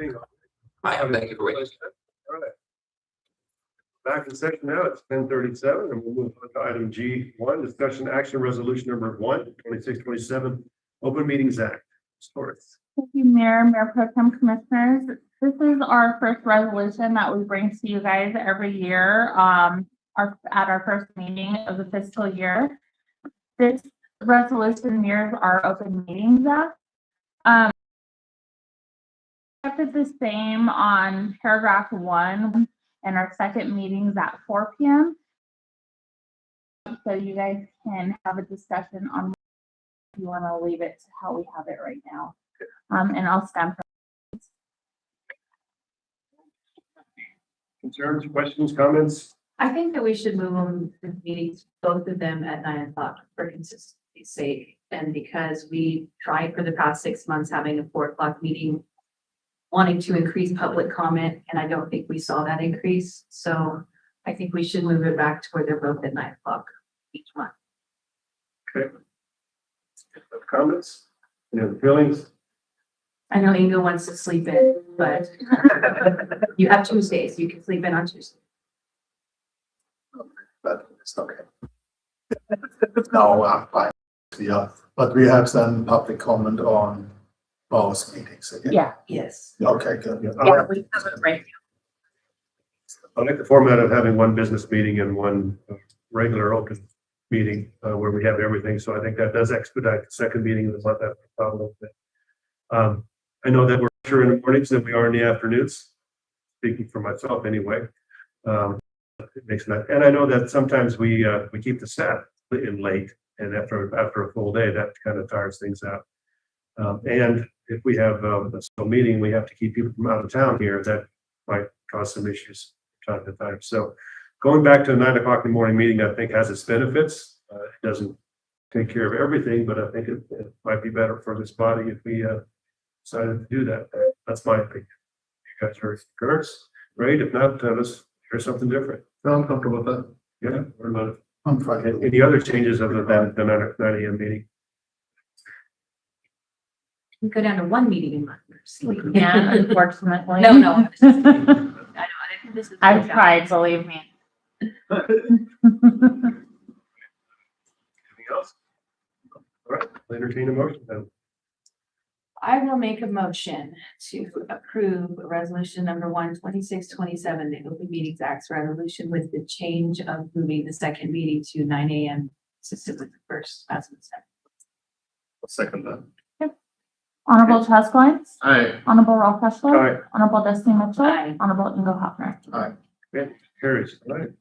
I am. Thank you for waiting. All right. Back in session now, it's 10:37, and we'll move on to item G1, discussion action resolution number 1/2627, Open Meetings Act. Thank you, Mayor Pro Tem, Commissioners. This is our first resolution that we bring to you guys every year, at our first meeting of the fiscal year. This resolution mirrors our Open Meetings Act. Kept it the same on paragraph 1 and our second meetings at 4 p.m. So you guys can have a discussion on if you want to leave it to how we have it right now. And I'll stand for Concerns, questions, comments? I think that we should move on the meetings, both of them at 9 o'clock for consistency's sake. And because we tried for the past 6 months having a 4 o'clock meeting, wanting to increase public comment, and I don't think we saw that increase. So I think we should move it back to where they're both at 9 o'clock each month. Okay. Comments? Any other feelings? I know Inga wants to sleep in, but you have Tuesdays. You can sleep in on Tuesday. But it's okay. No, fine. Yeah, but we have some public comment on both meetings again. yeah. Yes. Okay, good. Yeah, we have it right I like the format of having one business meeting and one regular open meeting where we have everything. So I think that does expedite the second meeting of the month after a little bit. I know that we're sure in the mornings than we are in the afternoons, speaking for myself anyway. It makes that, and I know that sometimes we keep the staff in late, and after a full day, that kind of tires things out. And if we have a slow meeting, we have to keep people from out of town here. That might cause some issues from time to time. So going back to a 9 o'clock in the morning meeting, I think has its benefits. It doesn't take care of everything, but I think it might be better for this body if we decided to do that. That's my opinion. You guys are concurs? Great. If not, let's hear something different. No, I'm comfortable with that. Yeah. What about it? I'm fine. Any other changes other than the 9 a.m. meeting? We go down to one meeting a month. Yeah, unfortunately. No, no. I know. I think this is. I've tried, believe me. Anything else? All right, I'll entertain a motion then. I will make a motion to approve resolution number 1/2627, the Open Meetings Act resolution with the change of moving the second meeting to 9 a.m. consistent with the first as it said. I'll second that. Honorable Chescoin, Aye. Honorable Ralph Eshler, Aye. Honorable Destiny Mitchell, Aye. Honorable Ingo Hopner. Okay, carries. All right.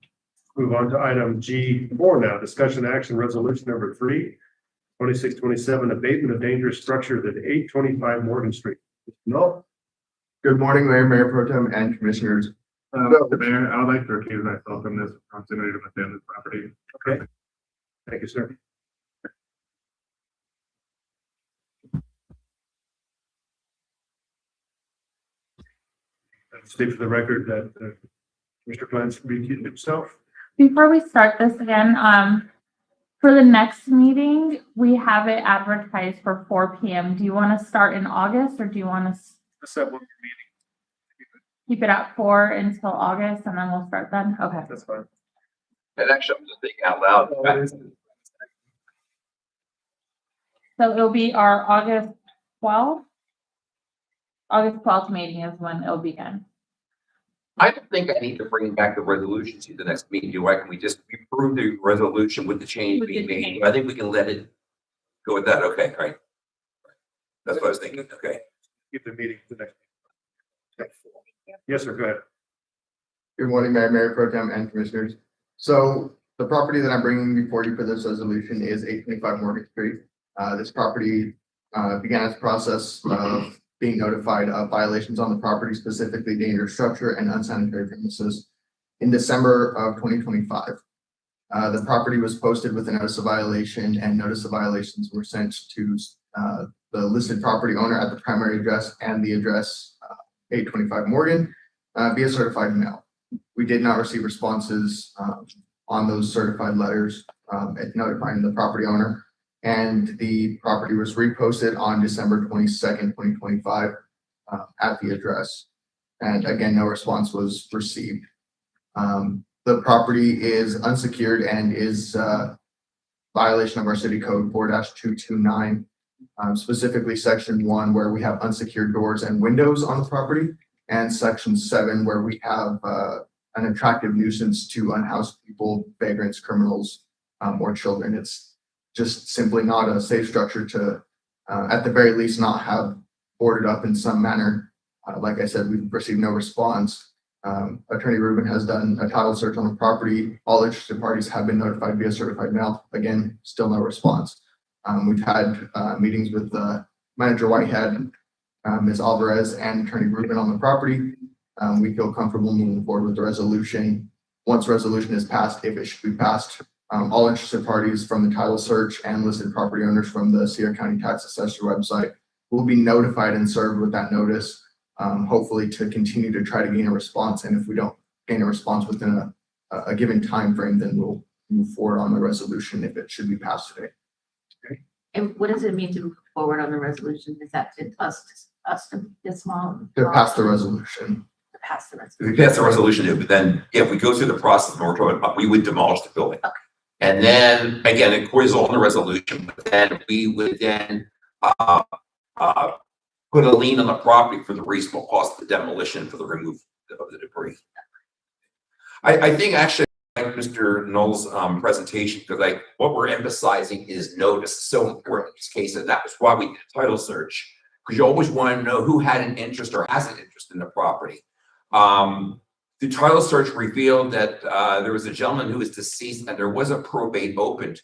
Move on to item G4 now, discussion action resolution number 3/2627, abatement of dangerous structures at 825 Morgan Street. No. Good morning, Mayor Pro Tem and Commissioners. Mr. Mayor, I would like to recuse myself from this proximity to my family's property. Okay. Thank you, sir. State for the record that Mr. Plans recused himself. Before we start this again, for the next meeting, we have it advertised for 4 p.m. Do you want to start in August or do you want to Let's have one meeting. keep it at 4 until August and then we'll start then? Okay. That's fine. And actually, I'm just thinking out loud. So it'll be our August 12th. August 12th meeting is when it'll begin. I don't think I need to bring back the resolution to the next meeting, do I? Can we just approve the resolution with the change With the being made? change. I think we can let it go with that. Okay, all right. That's what I was thinking. Okay. Keep the meeting for the next. Yes, sir, go ahead. Good morning, Mayor Pro Tem and Commissioners. So the property that I'm bringing before you for this resolution is 825 Morgan Street. This property began its process of being notified of violations on the property, specifically dangerous structure and unsanitary premises, in December of 2025. The property was posted with a notice of violation, and notice of violations were sent to the listed property owner at the primary address and the address 825 Morgan via certified mail. We did not receive responses on those certified letters notifying the property owner, and the property was reposted on December 22nd, 2025 at the address. And again, no response was received. The property is unsecured and is violation of our city code 4-229, specifically section 1 where we have unsecured doors and windows on the property, and section 7 where we have an attractive nuisance to unhoused people, vagrants, criminals, or children. It's just simply not a safe structure to, at the very least, not have boarded up in some manner. Like I said, we've received no response. Attorney Rubin has done a title search on the property. All interested parties have been notified via certified mail. Again, still no response. We've had meetings with Manager Whitehead, Ms. Alvarez, and Attorney Rubin on the property. We feel comfortable moving forward with the resolution. Once resolution is passed, if it should be passed, all interested parties from the title search and listed property owners from the Sierra County Tax Assessor website will be notified and served with that notice, hopefully to continue to try to gain a response. And if we don't gain a response within a given time frame, then we'll move forward on the resolution if it should be passed today. And what does it mean to move forward on the resolution? Is that to us to this small? To pass the resolution. To pass the If resolution. we pass the resolution, then if we go through the process of moratorium, we would demolish the building. Okay. And then, again, it was all in the resolution, but then we would then put a lien on the property for the reasonable cost of the demolition for the removal of the debris. I think actually I like Mr. Knoll's presentation, because what we're emphasizing is notice, so important in this case, and that was why we did a title search, because you always want to know who had an interest or has an interest in the property. The title search revealed that there was a gentleman who was deceased and there was a probate opened.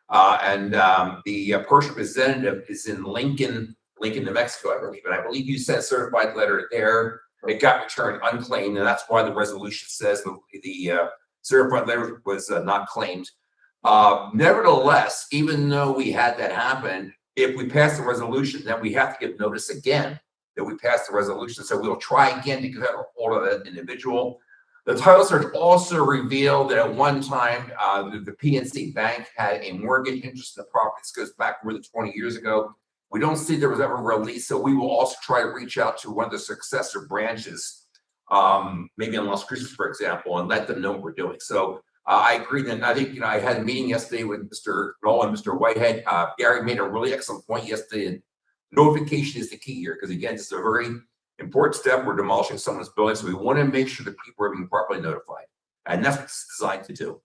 The person representative is in Lincoln, New Mexico, I believe. And I believe you sent a certified letter there. It got returned unclaimed, and that's why the resolution says the certified letter was not claimed. Nevertheless, even though we had that happen, if we pass the resolution, then we have to give notice again that we passed the resolution. So we'll try again to get a hold of that individual. The title search also revealed that at one time, the PNC Bank had a mortgage interest in the property. This goes back more than 20 years ago. We don't see there was ever a release, so we will also try to reach out to one of the successor branches, maybe in Las Cruces, for example, and let them know what we're doing. So I agree. And I think, I had a meeting yesterday with Mr. Knoll and Mr. Whitehead. Gary made a really excellent point yesterday. Notification is the key here, because again, it's a very important step. We're demolishing someone's building, so we want to make sure that people are being properly notified, and that's what it's designed to do.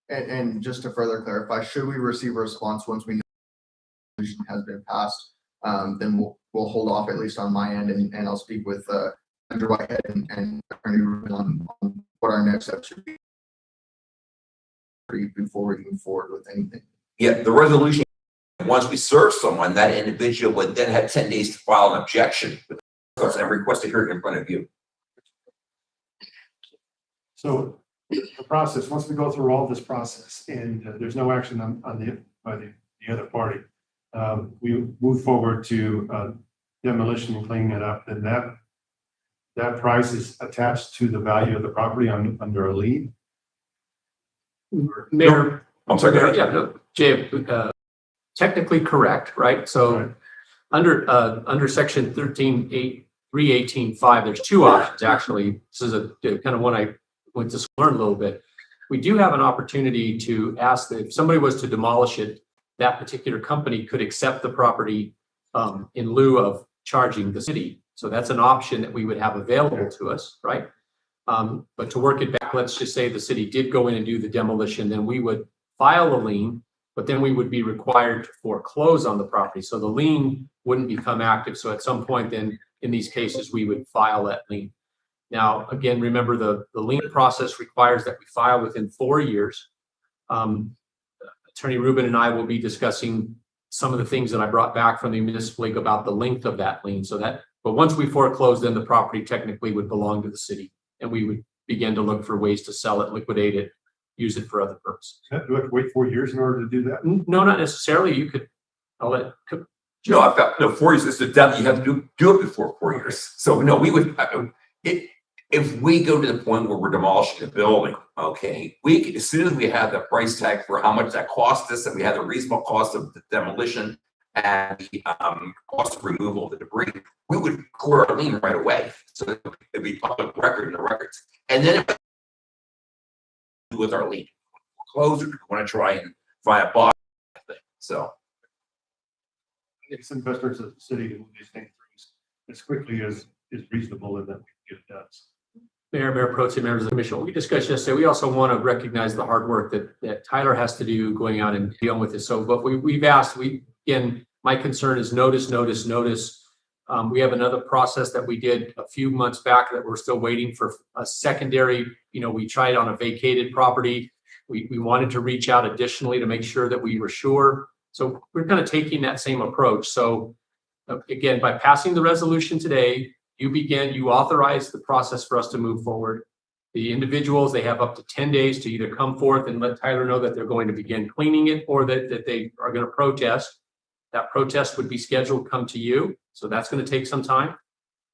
And just to further clarify, should we receive a response once we know the resolution has been passed, then we'll hold off at least on my end, and I'll speak with Manager Whitehead and Attorney Rubin on what our next steps should be before we move forward with anything. Yeah, the resolution, once we serve someone, that individual would then have 10 days to file an objection and request a hearing in front of you. So the process, once we go through all this process and there's no action by the other party, we move forward to demolition and cleaning it up, and that price is attached to the value of the property under a lien. Mayor, I'm sorry, go ahead. yeah, no, Jay, technically correct, right? So Right. under section 13.318.5, there's two options, actually. This is a kind of one I went to learn a little bit. We do have an opportunity to ask that if somebody was to demolish it, that particular company could accept the property in lieu of charging the city. So that's an option that we would have available to us, right? But to work it back, let's just say the city did go in and do the demolition, then we would file a lien, but then we would be required to foreclose on the property. So the lien wouldn't become active. So at some point then, in these cases, we would file that lien. Now, again, remember the lien process requires that we file within 4 years. Attorney Rubin and I will be discussing some of the things that I brought back from the municipal league about the length of that lien. But once we foreclose, then the property technically would belong to the city, and we would begin to look for ways to sell it, liquidate it, use it for other purposes. Do we have to wait 4 years in order to do that? No, not necessarily. You could, I'll let. No, I've got 4 years. It's the death. You have to do it before 4 years. So no, we would. If we go to the point where we're demolishing the building, okay, as soon as we have the price tag for how much that cost us, and we have the reasonable cost of the demolition, and the cost of removal of the debris, we would record our lien right away. So it'd be public record in the records. And then it would with our lien. Close it, we want to try and find a buy. So It's in best interest of the city to move these things through as quickly as is reasonable and that we can get it done. Mayor Pro Tem, members of the commission, what we discussed yesterday, we also want to recognize the hard work that Tyler has to do going out and dealing with this. So, but we've asked, again, my concern is notice. We have another process that we did a few months back that we're still waiting for a secondary, we tried on a vacated property. We wanted to reach out additionally to make sure that we were sure. So we're kind of taking that same approach. So again, by passing the resolution today, you authorize the process for us to move forward. The individuals, they have up to 10 days to either come forth and let Tyler know that they're going to begin cleaning it or that they are going to protest. That protest would be scheduled to come to you. So that's going to take some time.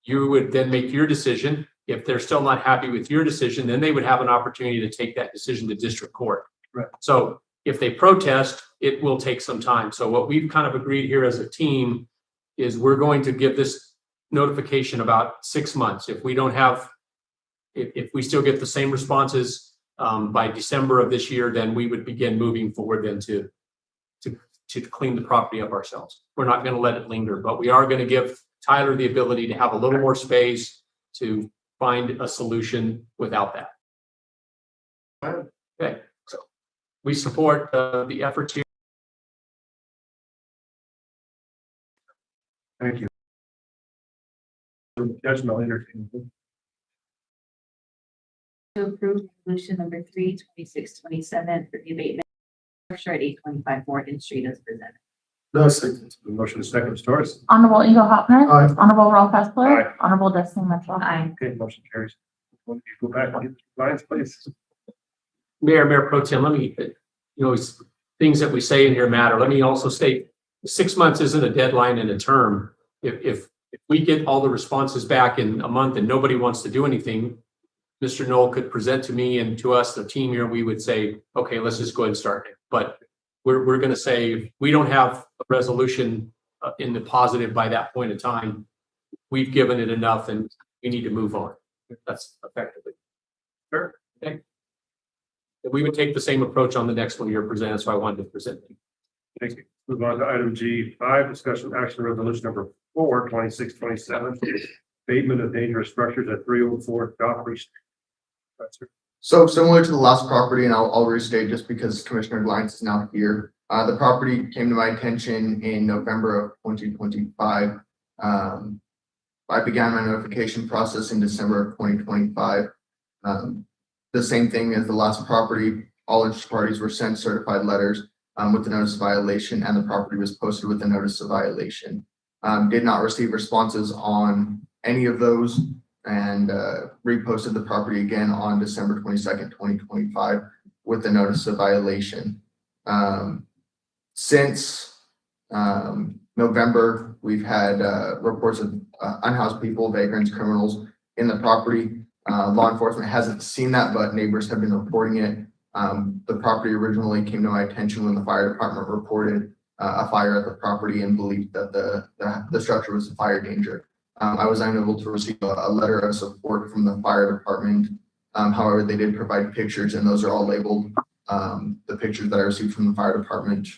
You would then make your decision. If they're still not happy with your decision, then they would have an opportunity to take that decision to district court. Right. So if they protest, it will take some time. So what we've kind of agreed here as a team is we're going to give this notification about 6 months. If we don't have, if we still get the same responses by December of this year, then we would begin moving forward then to clean the property up ourselves. We're not going to let it linger, but we are going to give Tyler the ability to have a little more space to find a solution without that. Okay, so we support the efforts here. Thank you. Judgment, I'll entertain. To approve resolution number 3/26/27 for the abatement structure at 825 Morgan Street as presented. No, second. The motion is second, Doris. Honorable Inga Hopner. Aye. Honorable Ralph Eskler. Aye. Honorable Destiny Mitchell. Aye. Okay, motion carries. When you go back and get the lines, please. Mayor Pro Tem, let me, it's things that we say in here matter. Let me also state 6 months isn't a deadline and a term. If we get all the responses back in a month and nobody wants to do anything, Mr. Knoll could present to me and to us, the team here, we would say, okay, let's just go ahead and start it. But we're going to say, if we don't have a resolution in the positive by that point in time, we've given it enough and we need to move on. That's effectively. Sure. Okay. We would take the same approach on the next one you're presenting, so I wanted to present it. Thank you. Move on to item G5, discussion action resolution number 4/26/27. Abatement of dangerous structures at 304 Joffrey Street. That's it. So similar to the last property, and I'll restate just because Commissioner Glines is now here. The property came to my attention in November of 2025. I began my notification process in December of 2025. The same thing as the last property, all interested parties were sent certified letters with the notice of violation, and the property was posted with the notice of violation. Did not receive responses on any of those, and reposted the property again on December 22nd, 2025 with the notice of violation. Since November, we've had reports of unhoused people, vagrants, criminals in the property. Law enforcement hasn't seen that, but neighbors have been reporting it. The property originally came to my attention when the fire department reported a fire at the property and believed that the structure was a fire danger. I was unable to receive a letter of support from the fire department. However, they did provide pictures, and those are all labeled. The pictures that I received from the fire department,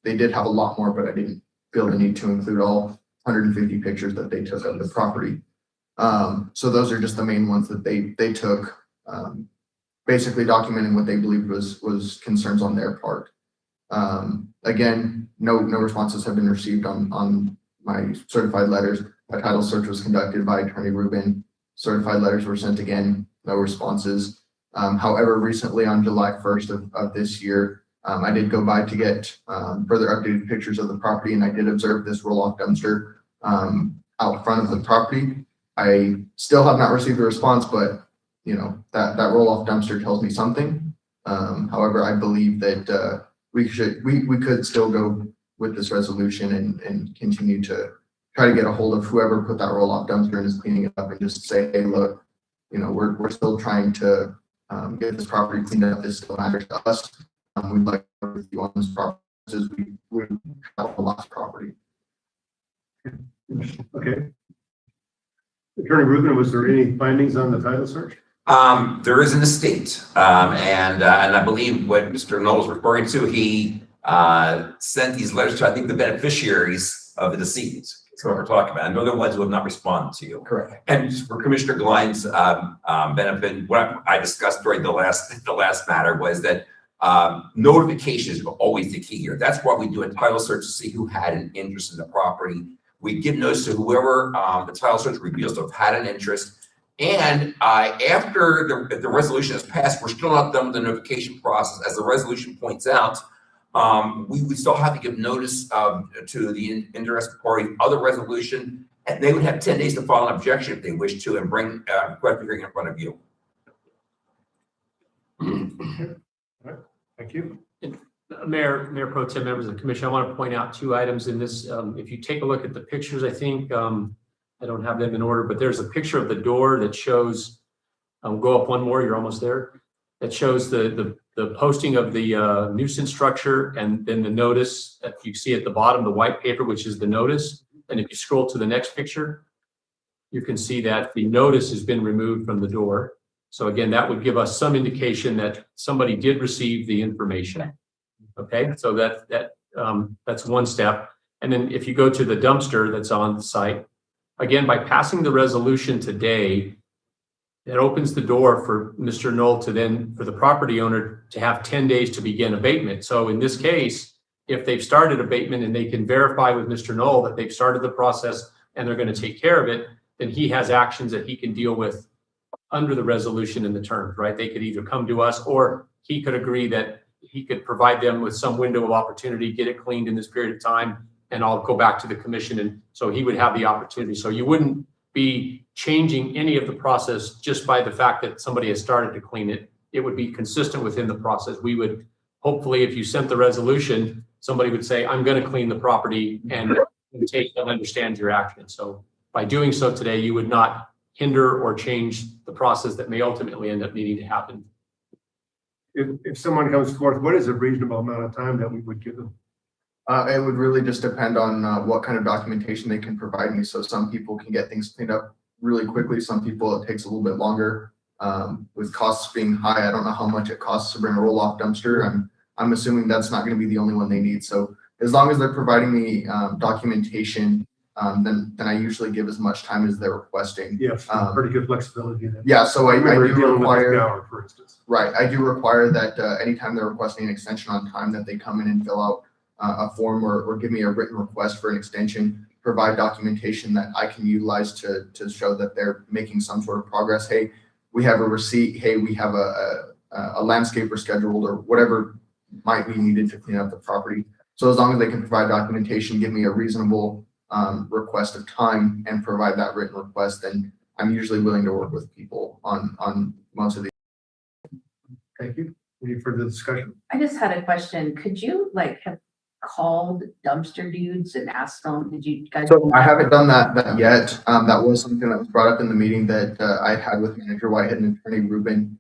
they did have a lot more, but I didn't feel the need to include all 150 pictures that they took of the property. So those are just the main ones that they took, basically documenting what they believed was concerns on their part. Again, no responses have been received on my certified letters. A title search was conducted by Attorney Rubin. Certified letters were sent again, no responses. However, recently on July 1st of this year, I did go by to get further updated pictures of the property, and I did observe this roll-off dumpster out front of the property. I still have not received a response, but that roll-off dumpster tells me something. However, I believe that we could still go with this resolution and continue to try to get a hold of whoever put that roll-off dumpster and is cleaning it up, and just say, hey, look, we're still trying to get this property cleaned up. This still matters to us. We'd like to work with you on this property as we have the last property. Okay. Attorney Rubin, was there any findings on the title search? There is an estate, and I believe what Mr. Knoll was referring to, he sent these letters to, I think, the beneficiaries of the decedent. That's what we're talking about. And they're the ones who have not responded to you. Correct. And for Commissioner Glenn's benefit, what I discussed during the last matter was that notifications are always the key here. That's why we do a title search to see who had an interest in the property. We give notice to whoever the title search reveals to have had an interest. And after the resolution is passed, we're still not done with the notification process. As the resolution points out, we would still have to give notice to the interested party of the resolution, and they would have 10 days to file an objection if they wish to, and bring request for hearing in front of you. Thank you. Mayor Pro Tem, members of the commission, I want to point out two items in this. If you take a look at the pictures, I think, I don't have them in order, but there's a picture of the door that shows, go up one more, you're almost there. That shows the posting of the nuisance structure, and then the notice that you see at the bottom, the white paper, which is the notice. And if you scroll to the next picture, you can see that the notice has been removed from the door. So again, that would give us some indication that somebody did receive the information. Okay, so that's one step. And then if you go to the dumpster that's on the site, again, by passing the resolution today, it opens the door for Mr. Knoll to then, for the property owner to have 10 days to begin abatement. So in this case, if they've started abatement and they can verify with Mr. Knoll that they've started the process and they're going to take care of it, then he has actions that he can deal with under the resolution and the terms, right? They could either come to us, or he could agree that he could provide them with some window of opportunity, get it cleaned in this period of time, and I'll go back to the commission. And so he would have the opportunity. So you wouldn't be changing any of the process just by the fact that somebody has started to clean it. It would be consistent within the process. We would, hopefully, if you sent the resolution, somebody would say, I'm going to clean the property, and take and understand your action. So by doing so today, you would not hinder or change the process that may ultimately end up needing to happen. If someone comes forth, what is a reasonable amount of time that we would give them? It would really just depend on what kind of documentation they can provide me. So some people can get things cleaned up really quickly. Some people, it takes a little bit longer. With costs being high, I don't know how much it costs to bring a roll-off dumpster. I'm assuming that's not going to be the only one they need. So as long as they're providing me documentation, then I usually give as much time as they're requesting. Yes, pretty good flexibility then. Yeah, so I Remember do dealing with require, the hour, for instance. right, I do require that anytime they're requesting an extension on time, that they come in and fill out a form, or give me a written request for an extension, provide documentation that I can utilize to show that they're making some sort of progress. Hey, we have a receipt. Hey, we have a landscaper scheduled, or whatever might be needed to clean up the property. So as long as they can provide documentation, give me a reasonable request of time, and provide that written request, then I'm usually willing to work with people on most of these. Thank you. Any further discussion? I just had a question. Could you have called dumpster dudes and asked them, did you guys? So I haven't done that yet. That was something that was brought up in the meeting that I had with Manager Whitehead and Attorney Rubin.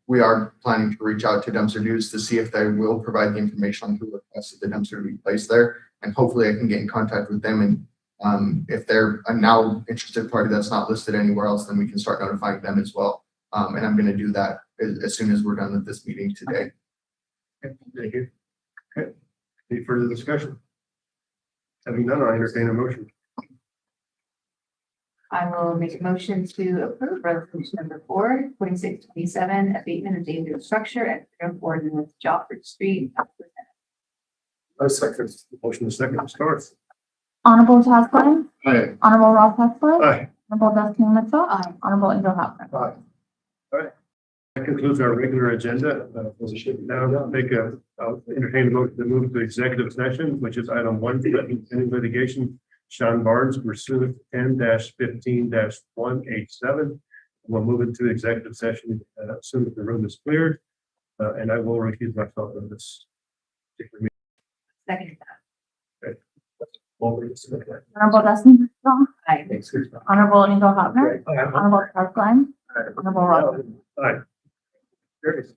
We are planning to reach out to dumpster dudes to see if they will provide the information on who requested the dumpster to be placed there. And hopefully I can get in contact with them. And if they're a now interested party that's not listed anywhere else, then we can start notifying them as well. And I'm going to do that as soon as we're done with this meeting today. Thank you. Okay. Any further discussion? Having none, I entertain a motion. I will make a motion to approve resolution number 4, 2627, abatement of dangerous structure at ordinance Jofford Street. I second. Motion is second to start. Honorable Chaz Glenn, Aye. Honorable Ross Hessler, Aye. Honorable Dustin Mitchell, Aye. Honorable Angel Haffner. Aye. All right. That concludes our regular agenda. Now I'll entertain a motion to move to executive session, which is item 1, any litigation. Sean Barnes pursuant 10-15-187. We'll move into executive session as soon as the room is cleared. And I will recuse myself from this particular Second. meeting. Honorable Dustin Mitchell, Aye. Honorable Angel Haffner, Honorable Chaz Glenn, Honorable Ross. Aye. There it is.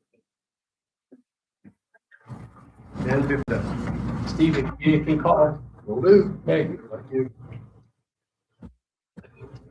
And 15. Steve, if you can call. Will do. Hey. Thank you.